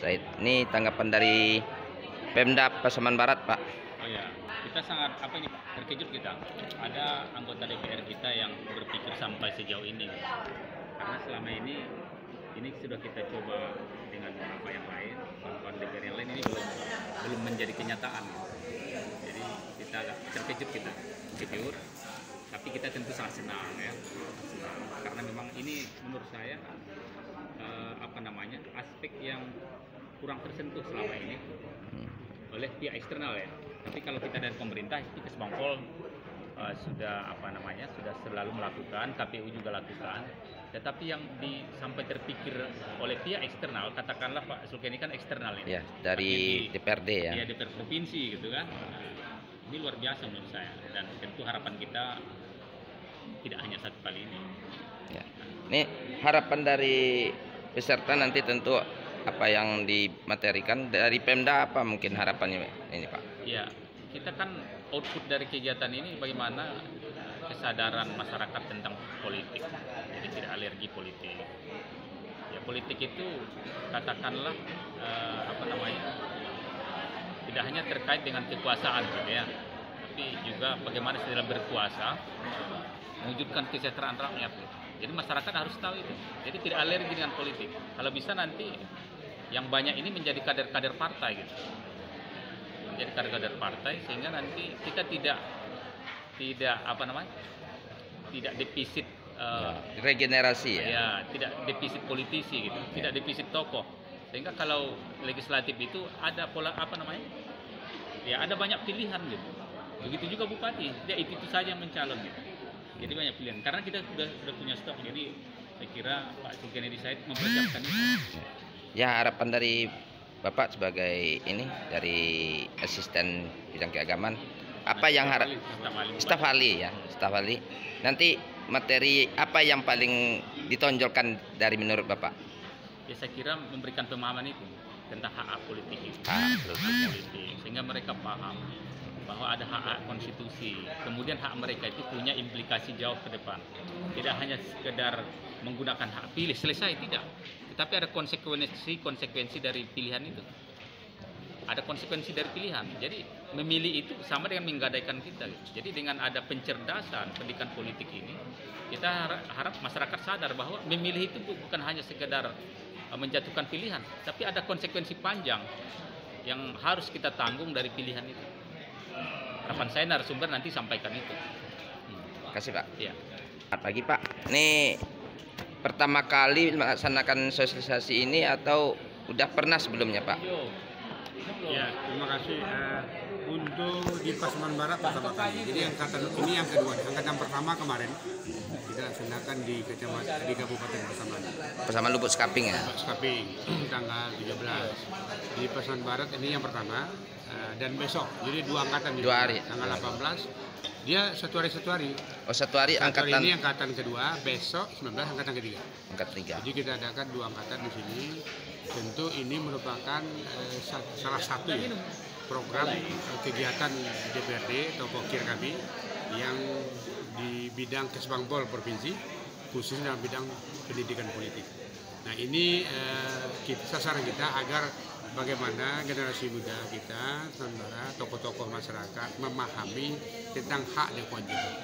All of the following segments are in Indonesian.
Said. Ini tanggapan dari Pemda Pasaman Barat, Pak. Oh ya, kita sangat terkejut kita. Ada anggota DPR kita yang berpikir sampai sejauh ini. Karena selama ini sudah kita coba dengan beberapa yang lain, kawan-kawan DPR yang lain ini belum menjadi kenyataan. Jadi kita agak terkejut kita, jujur. Tapi kita tentu sangat senang ya, karena memang ini menurut saya aspek yang kurang tersentuh selama ini oleh pihak eksternal ya. Tapi kalau kita dari pemerintah itu Kesbangpol sudah sudah selalu melakukan, KPU juga lakukan. Tetapi yang sampai terpikir oleh pihak eksternal, katakanlah Pak Sulkeni kan eksternal ini. Ya, dari DPRD ya. Iya, DPR provinsi gitu kan. Ini luar biasa menurut saya, dan tentu harapan kita tidak hanya satu kali ini. Ya. Ini harapan dari peserta nanti tentu apa yang dimaterikan dari Pemda, apa mungkin harapannya ini Pak? Ya, kita kan output dari kegiatan ini bagaimana kesadaran masyarakat tentang politik, jadi tidak alergi politik. Ya, politik itu katakanlah tidak hanya terkait dengan kekuasaan gitu ya, tapi juga bagaimana dalam berkuasa mewujudkan kesejahteraan rakyat. Jadi masyarakat harus tahu itu. Jadi tidak alergi dengan politik. Kalau bisa nanti yang banyak ini menjadi kader-kader partai gitu. Menjadi kader-kader partai sehingga nanti kita tidak defisit regenerasi ya. Ya, tidak defisit politisi gitu. Tidak defisit tokoh. Sehingga kalau legislatif itu ada pola ya ada banyak pilihan gitu. Begitu juga bupati, dia itu saja yang mencalon gitu. Jadi banyak pilihan. Karena kita sudah punya stok. Jadi saya kira Pak Sulkeni Said mempersiapkan itu. Ya, harapan dari Bapak sebagai dari asisten bidang keagamaan, apa yang staf ahli. Nanti materi apa yang paling ditonjolkan dari menurut Bapak? Ya, saya kira memberikan pemahaman itu tentang hak politik itu. Politik, sehingga mereka paham bahwa ada hak konstitusi, kemudian hak mereka itu punya implikasi jauh ke depan. Tidak hanya sekedar menggunakan hak pilih selesai, tidak, tetapi ada konsekuensi dari pilihan itu. Ada konsekuensi dari pilihan. Jadi memilih itu sama dengan menggadaikan kita. Jadi dengan ada pencerdasan pendidikan politik ini, kita harap masyarakat sadar bahwa memilih itu bukan hanya sekedar menjatuhkan pilihan, tapi ada konsekuensi panjang yang harus kita tanggung dari pilihan itu. Harapan saya narasumber nanti sampaikan itu. Terima kasih Pak. Ya. Selamat pagi Pak. Ini pertama kali melaksanakan sosialisasi ini atau udah pernah sebelumnya Pak? Ya, terima kasih. Untuk di Pasaman Barat pertama kali. Jadi ini yang kedua. Angkatan pertama kemarin kita laksanakan di Kabupaten Pasaman. Pasaman Lubuk Skaping ya? Lubuk Skaping tanggal 13. Di Pasaman Barat ini yang pertama. Dan besok, jadi 2 angkatan. 2 hari. Tanggal 18, dia satu hari. Oh, satu hari angkatan. Ini angkatan kedua, besok 19 angkatan ketiga. Angkatan 3. Jadi kita adakan 2 angkatan di sini. Tentu ini merupakan salah satu ya, program kegiatan DPRD atau Pokir kami yang di bidang Kesbangpol provinsi, khususnya dalam bidang pendidikan politik. Nah ini sasaran kita agar bagaimana generasi muda kita, tokoh-tokoh masyarakat memahami tentang hak dan kewajiban.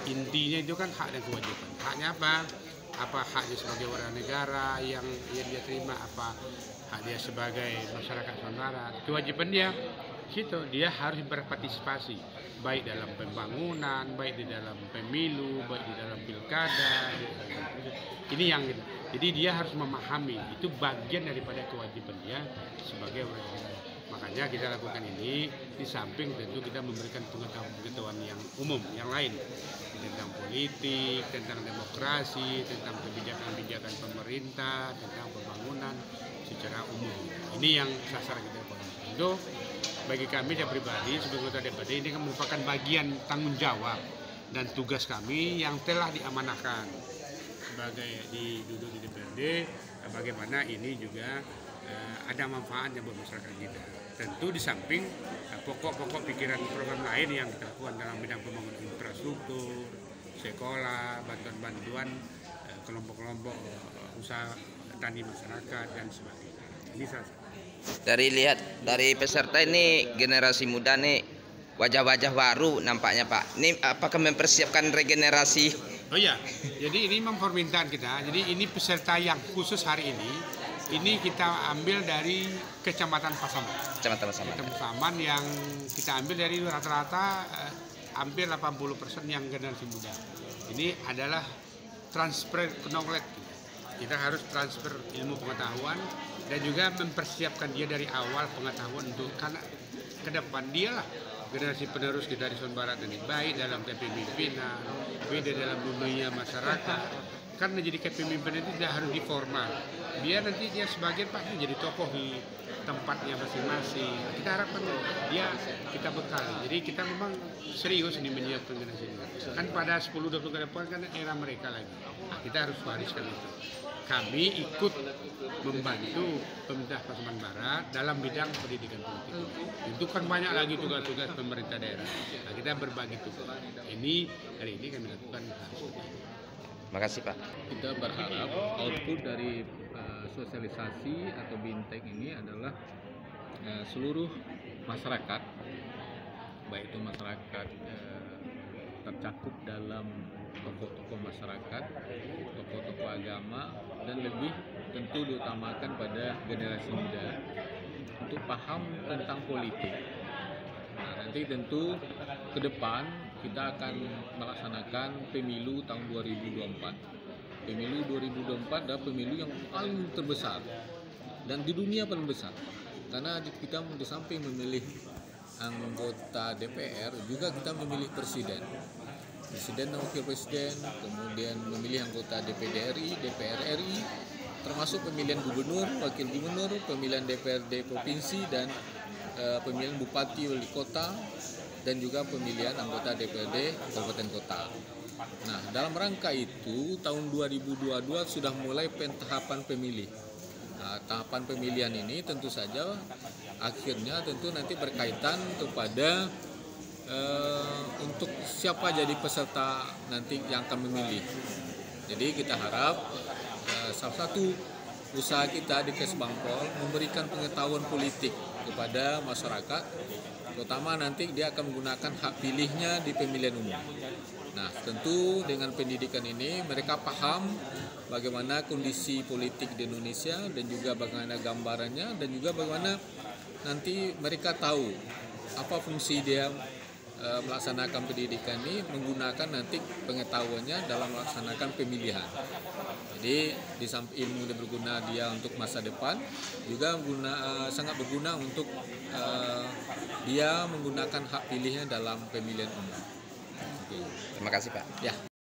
Intinya itu kan hak dan kewajiban. Haknya apa? Apa haknya sebagai warga negara yang dia terima, apa hak dia sebagai masyarakat Nusantara. Kewajiban dia situ, dia harus berpartisipasi baik dalam pembangunan, baik di dalam pemilu, baik di dalam pilkada. Ini yang jadi dia harus memahami, itu bagian daripada kewajiban dia sebagai warga negara. Makanya kita lakukan ini, di samping tentu kita memberikan pengetahuan yang umum, yang lain tentang politik, tentang demokrasi, tentang kebijakan-kebijakan pemerintah, tentang pembangunan secara umum. Ini yang sasaran kita lakukan. Tentu bagi kami saya pribadi sebagai ketua DPRD ini kan merupakan bagian tanggung jawab dan tugas kami yang telah diamanahkan sebagai duduk di DPRD, bagaimana ini juga ada manfaatnya buat masyarakat kita. Tentu di samping pokok-pokok pikiran program lain yang kita lakukan dalam bidang pembangunan infrastruktur, sekolah, bantuan-bantuan kelompok-kelompok usaha tani masyarakat dan sebagainya. Ini salah satu. Dari lihat dari peserta ini generasi muda nih, wajah-wajah baru nampaknya Pak. Ini apakah mempersiapkan regenerasi? Oh iya, jadi ini memang permintaan kita. Jadi ini peserta yang khusus hari ini kita ambil dari Kecamatan Pasaman. Kecamatan Pasaman. Pasaman yang kita ambil dari rata-rata hampir 80% yang generasi muda. Ini adalah transfer knowledge. Kita harus transfer ilmu pengetahuan dan juga mempersiapkan dia dari awal pengetahuan untuk karena ke depan dia lah generasi penerus kita di Sumatera Barat ini, baik dalam kepemimpinan, baik dalam dunia masyarakat. Karena jadi kepemimpinan itu tidak harus diformal. Dia nanti dia sebagian pasti jadi tokoh di tempatnya masing-masing. Kita harapkan dia kita bekali. Jadi kita memang serius ini menyiapkan generasi ini. Kan pada 10-20 ke depan kan era mereka lagi. Nah, kita harus wariskan itu. Kami ikut membantu pemerintah Pasaman Barat dalam bidang pendidikan politik. Itu kan banyak lagi tugas-tugas pemerintah daerah. Nah, kita berbagi tugas. Hari ini kami lakukan. Terima kasih Pak. Kita berharap output dari sosialisasi atau bintek ini adalah seluruh masyarakat, baik itu masyarakat tercakup dalam tokoh-tokoh masyarakat, tokoh-tokoh agama, dan lebih tentu diutamakan pada generasi muda untuk paham tentang politik. Nah, nanti tentu ke depan kita akan melaksanakan pemilu tahun 2024. Pemilu 2024 adalah pemilu yang paling terbesar dan di dunia paling besar. Karena kita di samping memilih anggota DPR, juga kita memilih presiden dan wakil presiden, kemudian memilih anggota DPD RI, DPR RI, termasuk pemilihan gubernur, wakil gubernur, pemilihan DPRD provinsi, dan pemilihan bupati wali kota, dan juga pemilihan anggota DPRD kabupaten kota. Nah, dalam rangka itu tahun 2022 sudah mulai tahapan pemilih. Nah, tahapan pemilihan ini tentu saja akhirnya tentu nanti berkaitan kepada untuk siapa jadi peserta nanti yang akan memilih. Jadi kita harap salah satu usaha kita di Kesbangpol memberikan pengetahuan politik kepada masyarakat, terutama nanti dia akan menggunakan hak pilihnya di pemilihan umum. Nah, tentu dengan pendidikan ini mereka paham bagaimana kondisi politik di Indonesia dan juga bagaimana gambarannya, dan juga bagaimana nanti mereka tahu apa fungsi dia melaksanakan pendidikan ini, menggunakan nanti pengetahuannya dalam melaksanakan pemilihan. Jadi di samping ilmu yang berguna dia untuk masa depan, juga sangat berguna untuk dia menggunakan hak pilihnya dalam pemilihan umum. Terima kasih Pak. Ya.